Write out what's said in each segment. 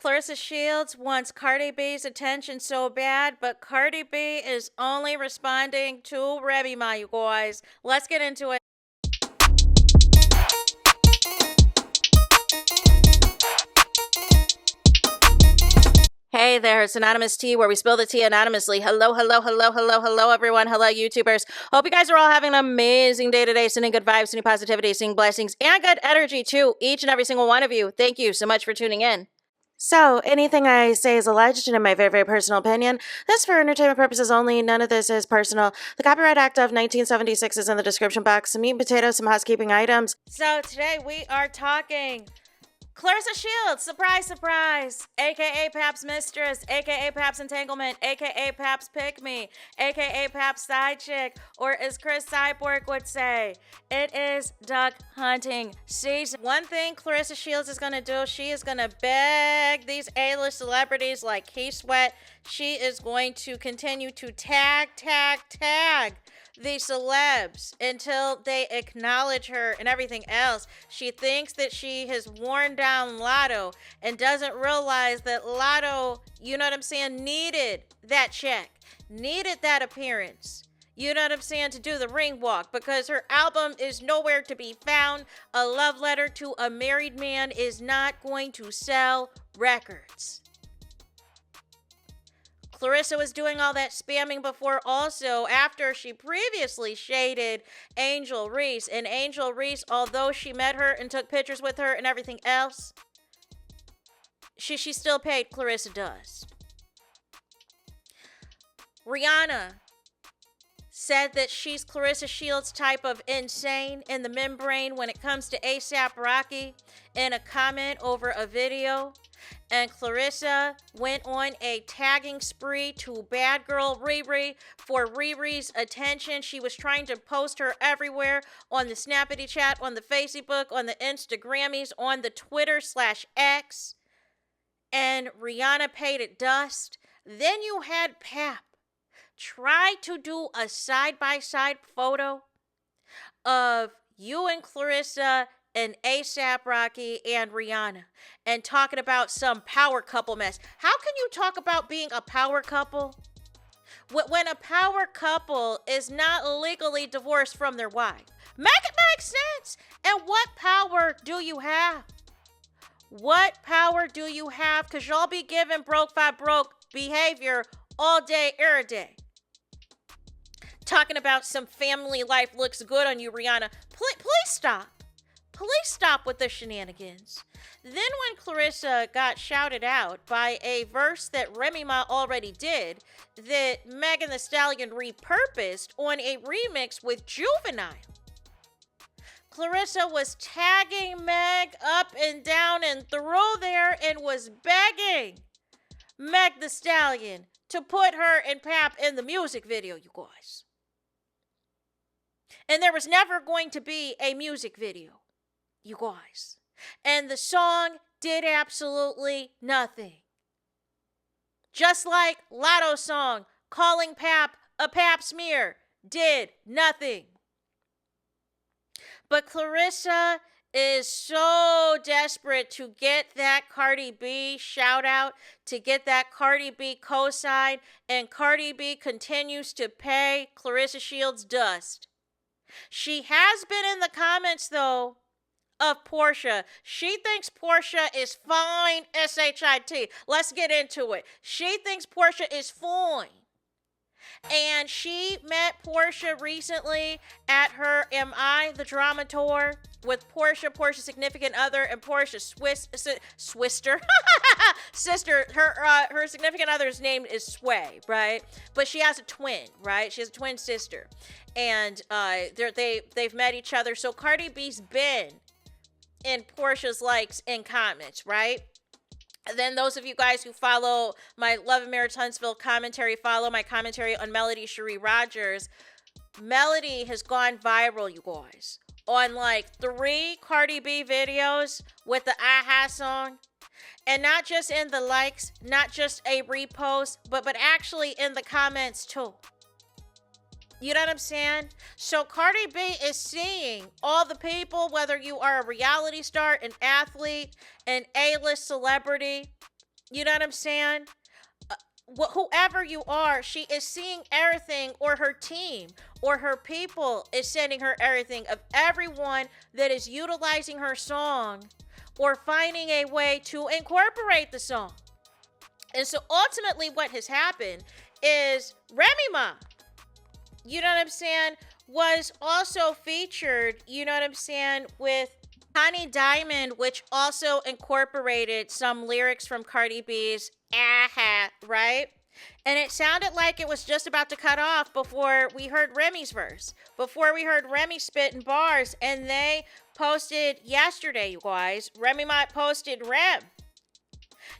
Claressa Shields wants Cardi B's attention so bad, but Cardi B is only responding to Remy Ma, you guys. Let's get into it. Hey there, it's Anonymous Tea, where we spill the tea anonymously. Hello, hello, hello, hello, hello, everyone. Hello, YouTubers. Hope you guys are all having an amazing day today, sending good vibes, sending positivity, sending blessings, and good energy to each and every single one of you. Thank you so much for tuning in. So, anything I say is alleged and in my very, very personal opinion. This for entertainment purposes only. None of this is personal. The Copyright Act of 1976 is in the description box. Some meat and potatoes, some housekeeping items. So, today we are talking Claressa Shields, surprise, surprise, aka Pap's Mistress, aka Pap's Entanglement, aka Pap's Pick Me, aka Pap's Side Chick, or as Chris Cyborg would say, it is duck hunting season. One thing Claressa Shields is going to do, she is going to beg these A-list celebrities like Key Sweat. She is going to continue to tag the celebs until they acknowledge her and everything else. She thinks that she has worn down Lotto and doesn't realize that Lotto, you know what I'm saying, needed that check, needed that appearance. You know what I'm saying, to do the ring walk, because her album is nowhere to be found. A love letter to a married man is not going to sell records. Claressa was doing all that spamming before also after she previously shaded Angel Reese. And Angel Reese, although she met her and took pictures with her and everything else, she still paid Claressa does. Rihanna said that she's Claressa Shields' type of insane in the membrane when it comes to A$AP Rocky in a comment over a video. And Claressa went on a tagging spree to bad girl Riri for Riri's attention. She was trying to post her everywhere on the Snappity Chat, on the Facebook, on the Instagrammies, on the Twitter/X. And Rihanna paid it dust. Then you had Pap try to do a side-by-side photo of you and Claressa and A$AP Rocky and Rihanna and talking about some power couple mess. How can you talk about being a power couple when a power couple is not legally divorced from their wife? Make it make sense. And what power do you have? What power do you have? Because y'all be giving broke by broke behavior all day, every day. Talking about some family life looks good on you, Rihanna. Please stop. Please stop with the shenanigans. Then when Claressa got shouted out by a verse that Remy Ma already did, that Megan Thee Stallion repurposed on a remix with Juvenile, Claressa was tagging Meg up and down and through there and was begging Meg Thee Stallion to put her and Pap in the music video, you guys. And there was never going to be a music video, you guys. And the song did absolutely nothing. Just like Lotto's song, Calling Pap a Pap Smear, did nothing. But Claressa is so desperate to get that Cardi B shout out, to get that Cardi B cosign, and Cardi B continues to pay Claressa Shields dust. She has been in the comments, though, of Portia. She thinks Portia is fine, S-H-I-T. Let's get into it. She thinks Portia is fine. And she met Portia recently at her Am I the Drama tour with Portia's significant other, and Portia's sister. Her significant other's name is Sway, right? But she has a twin, right? She has a twin sister. And they've met each other. So Cardi B's been in Portia's likes and comments, right? And then those of you guys who follow my Love and Marriage Huntsville commentary, follow my commentary on Melody Cherie Rogers. Melody has gone viral, you guys, on like 3 Cardi B videos with the Aha song. And not just in the likes, not just a repost, but actually in the comments too. You know what I'm saying? So Cardi B is seeing all the people, whether you are a reality star, an athlete, an A-list celebrity, You know what I'm saying? Whoever you are, she is seeing everything, or her team or her people is sending her everything of everyone that is utilizing her song or finding a way to incorporate the song. And so ultimately what has happened is Remy Ma, you know what I'm saying, was also featured, you know what I'm saying, with Honey Diamond, which also incorporated some lyrics from Cardi B's Aha, right? And it sounded like it was just about to cut off before we heard Remy's verse, before we heard Remy spitting bars. And they posted yesterday, you guys, Remy Ma posted Rem.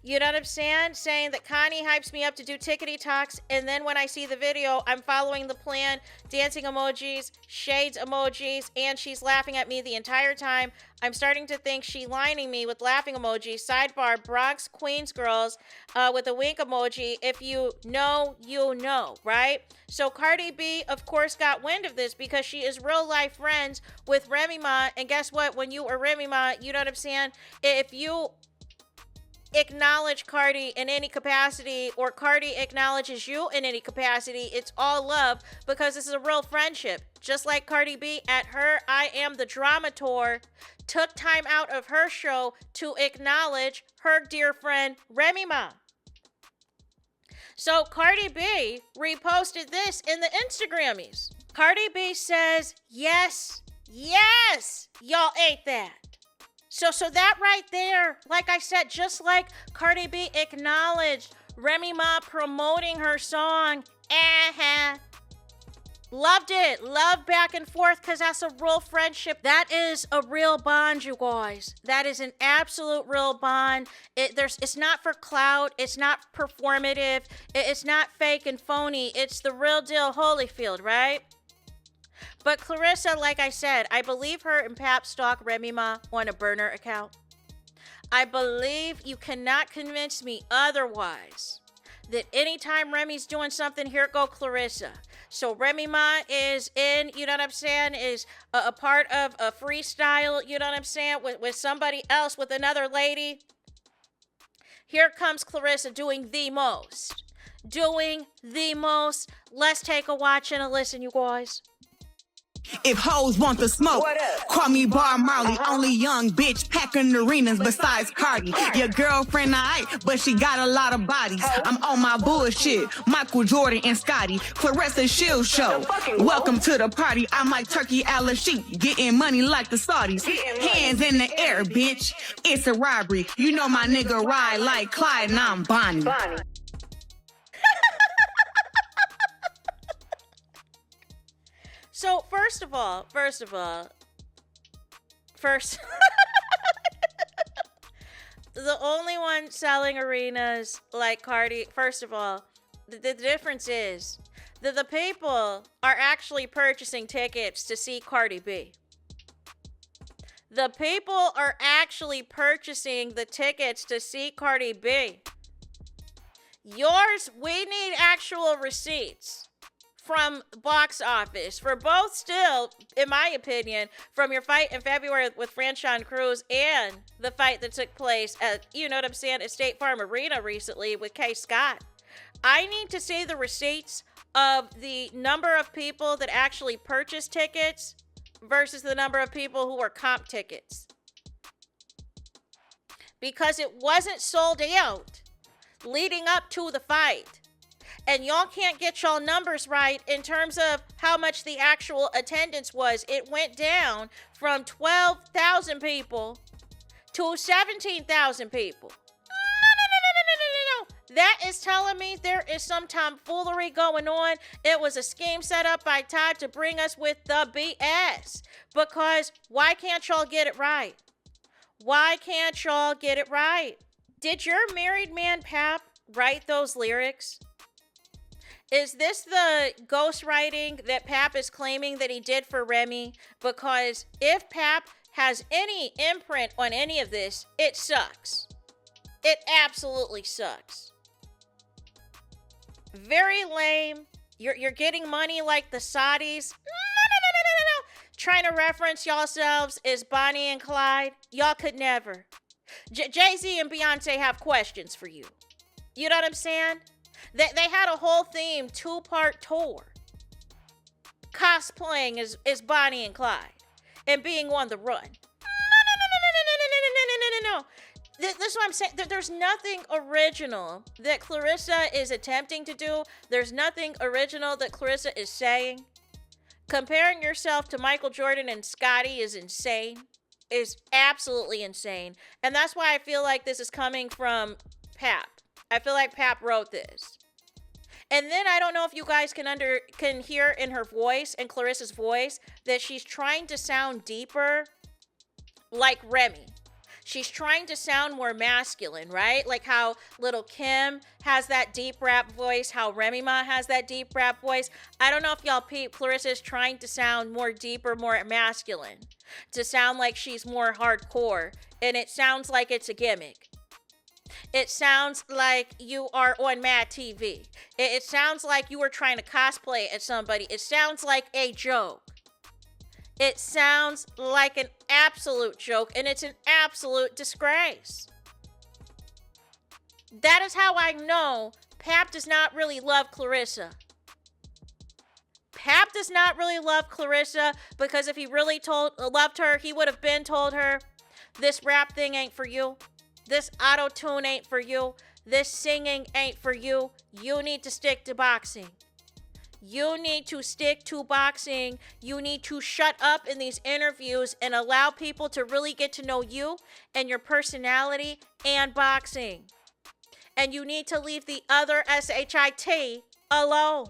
You know what I'm saying? Saying that Connie hypes me up to do tickety talks, and then when I see the video, I'm following the plan, dancing emojis, shades emojis, and she's laughing at me the entire time. I'm starting to think she lining me with laughing emojis. Sidebar, Bronx Queens girls with a wink emoji. If you know, you know, right? So Cardi B, of course, got wind of this because she is real life friends with Remy Ma, and guess what? When you are Remy Ma, you know what I'm saying? If you acknowledge Cardi in any capacity, or Cardi acknowledges you in any capacity, it's all love, because this is a real friendship. Just like Cardi B at her I Am the Drama tour took time out of her show to acknowledge her dear friend Remy Ma. So Cardi B reposted this in the Instagrammies. Cardi B says, yes, y'all ate that. So that right there, like I said, just like Cardi B acknowledged Remy Ma promoting her song, loved it, love back and forth, because that's a real friendship. That is a real bond, you guys. That is an absolute real bond. It's not for clout, it's not performative, it's not fake and phony, it's the real deal Holyfield, right? But Claressa, like I said, I believe her and Pap stalk Remy Ma on a burner account. I believe you cannot convince me otherwise that anytime Remy's doing something, here go Claressa. So Remy Ma is in, you know what I'm saying, is a part of a freestyle, you know what I'm saying, with somebody else, with another lady. Here comes Claressa doing the most. Let's take a watch and a listen, you guys. If hoes want the smoke, call me Bar Marley. Only young bitch packing arenas besides Cardi. Your girlfriend aight, but she got a lot of bodies. I'm on my bullshit. Michael Jordan and Scotty. Claressa Shield Show. Welcome to the party. I'm like Turkey Al-Sheik, getting money like the Saudis. Hands in the air, bitch. It's a robbery. You know my nigga ride like Clyde and I'm Bonnie. So first of all, the only one selling arenas like Cardi, first of all, the difference is that the people are actually purchasing tickets to see Cardi B. The people are actually purchasing the tickets to see Cardi B. Yours, we need actual receipts from box office for both, still, in my opinion, from your fight in February with Franchon Cruz and the fight that took place at, you know what I'm saying, at State Farm Arena recently with K. Scott. I need to see the receipts of the number of people that actually purchased tickets versus the number of people who were comp tickets. Because it wasn't sold out leading up to the fight. And y'all can't get y'all numbers right in terms of how much the actual attendance was. It went down from 12,000 people to 17,000 people. No. That is telling me there is some tomfoolery going on. It was a scheme set up by Todd to bring us with the BS. Because why can't y'all get it right? Why can't y'all get it right? Did your married man, Pap, write those lyrics? Is this the ghostwriting that Pap is claiming that he did for Remy? Because if Pap has any imprint on any of this, it sucks. It absolutely sucks. Very lame. You're getting money like the Saudis. No. Trying to reference yourselves as Bonnie and Clyde. Y'all could never. Jay-Z and Beyonce have questions for you. You know what I'm saying? They had a whole theme 2-part tour. Cosplaying as Bonnie and Clyde and being on the run. No. This is what I'm saying. There's nothing original that Claressa is attempting to do. There's nothing original that Claressa is saying. Comparing yourself to Michael Jordan and Scottie is insane. Is absolutely insane. And that's why I feel like this is coming from Pap. I feel like Pap wrote this. And then I don't know if you guys can hear in her voice, in Claressa's voice, that she's trying to sound deeper like Remy. She's trying to sound more masculine, right? Like how Little Kim has that deep rap voice, how Remy Ma has that deep rap voice. I don't know if y'all peep, Claressa is trying to sound more deeper, more masculine, to sound like she's more hardcore, and it sounds like it's a gimmick. It sounds like you are on Mad TV. It sounds like you were trying to cosplay as somebody. It sounds like a joke. It sounds like an absolute joke, and it's an absolute disgrace. That is how I know Pap does not really love Claressa. Pap does not really love Claressa, because if he really loved her, he would have been told her, this rap thing ain't for you. This auto-tune ain't for you. This singing ain't for you. You need to stick to boxing. You need to stick to boxing. You need to shut up in these interviews and allow people to really get to know you and your personality and boxing. And you need to leave the other SHIT alone.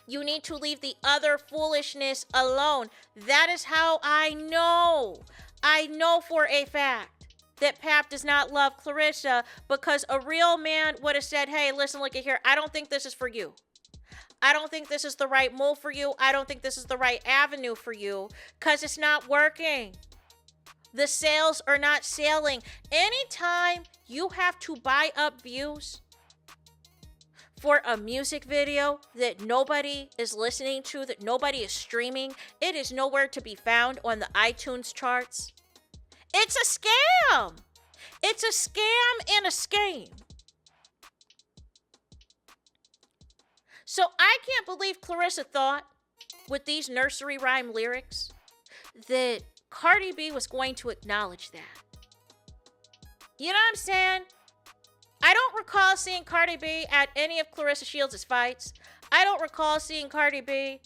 You need to leave the other foolishness alone. That is how I know. I know for a fact that Pap does not love Claressa, because a real man would have said, hey, listen, look at here. I don't think this is for you. I don't think this is the right move for you. I don't think this is the right avenue for you, because it's not working. The sales are not selling. Anytime you have to buy up views for a music video that nobody is listening to, that nobody is streaming, it is nowhere to be found on the iTunes charts. It's a scam. It's a scam and a scheme. So I can't believe Claressa thought, with these nursery rhyme lyrics, that Cardi B was going to acknowledge that. You know what I'm saying? I don't recall seeing Cardi B at any of Claressa Shields' fights. I don't recall seeing Cardi B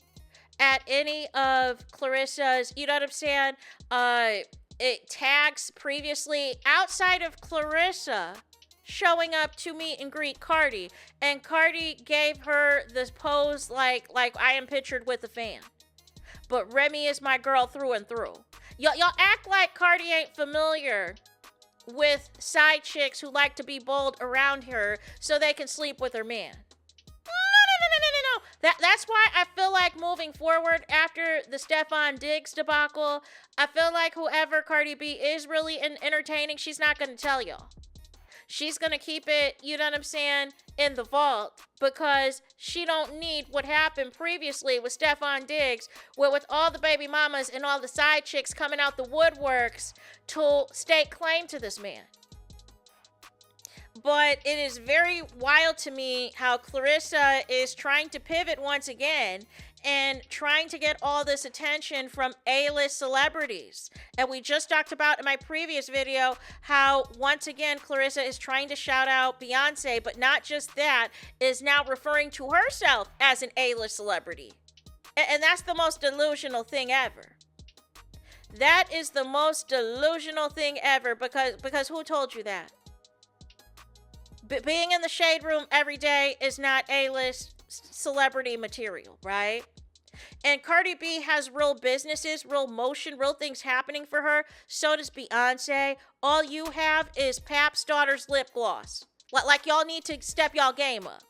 at any of Claressa's, you know what I'm saying, tags previously, outside of Claressa showing up to meet and greet Cardi, and Cardi gave her this pose like I am pictured with a fan. But Remy is my girl through and through. Y'all act like Cardi ain't familiar with side chicks who like to be bold around her so they can sleep with her man. No. That's why I feel like moving forward after the Stefan Diggs debacle, I feel like whoever Cardi B is really entertaining, she's not going to tell y'all. She's going to keep it, you know what I'm saying, in the vault, because she don't need what happened previously with Stefan Diggs, with all the baby mamas and all the side chicks coming out the woodworks to stake claim to this man. But it is very wild to me how Claressa is trying to pivot once again and trying to get all this attention from A-list celebrities. And we just talked about in my previous video how, once again, Claressa is trying to shout out Beyonce, but not just that, is now referring to herself as an A-list celebrity. And that's the most delusional thing ever. That is the most delusional thing ever, because who told you that? Being in the shade room every day is not A-list celebrity material, right? And Cardi B has real businesses, real motion, real things happening for her. So does Beyonce. All you have is Pap's daughter's lip gloss. Like y'all need to step y'all game up.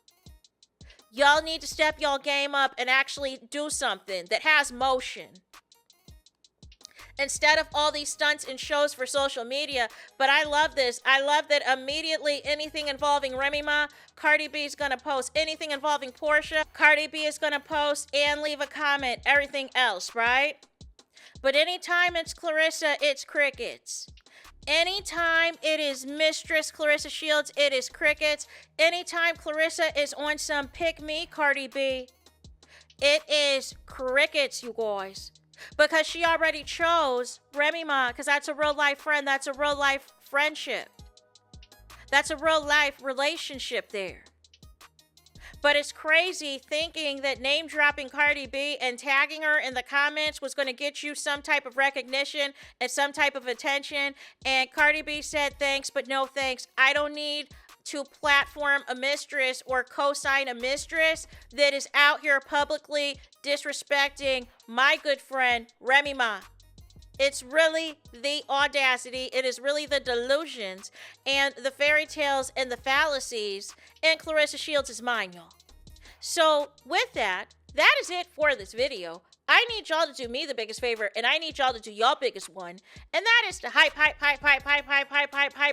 Y'all need to step y'all game up and actually do something that has motion, instead of all these stunts and shows for social media. But I love this. I love that immediately anything involving Remy Ma, Cardi B is going to post. Anything involving Portia, Cardi B is going to post and leave a comment. Everything else, right? But anytime it's Claressa, it's crickets. Anytime it is Mistress Claressa Shields, it is crickets. Anytime Claressa is on some pick me Cardi B, it is crickets, you guys. Because she already chose Remy Ma, because that's a real life friend. That's a real life friendship. That's a real life relationship there. But it's crazy thinking that name dropping Cardi B and tagging her in the comments was going to get you some type of recognition and some type of attention. And Cardi B said thanks, but no thanks. I don't need to platform a mistress or co-sign a mistress that is out here publicly disrespecting my good friend Remy Ma. It's really the audacity, it is really the delusions and the fairy tales and the fallacies in Claressa Shields' mind, y'all. So with that, that is it for this video. I need y'all to do me the biggest favor, and I need y'all to do y'all biggest one, and that is to hype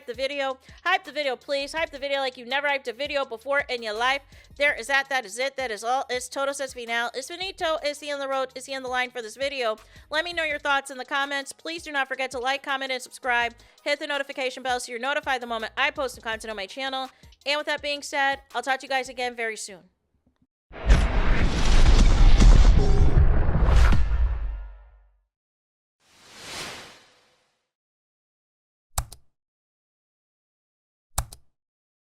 the video. Hype the video, please. Hype the video like you never hyped a video before in your life. There is that. That is it. That is all. It's todo es final. It's finito. Is he on the road? Is he on the line for this video? Let me know your thoughts in the comments. Please do not forget to like, comment, and subscribe. Hit the notification bell so you're notified the moment I post new content on my channel. And with that being said, I'll talk to you guys again very soon.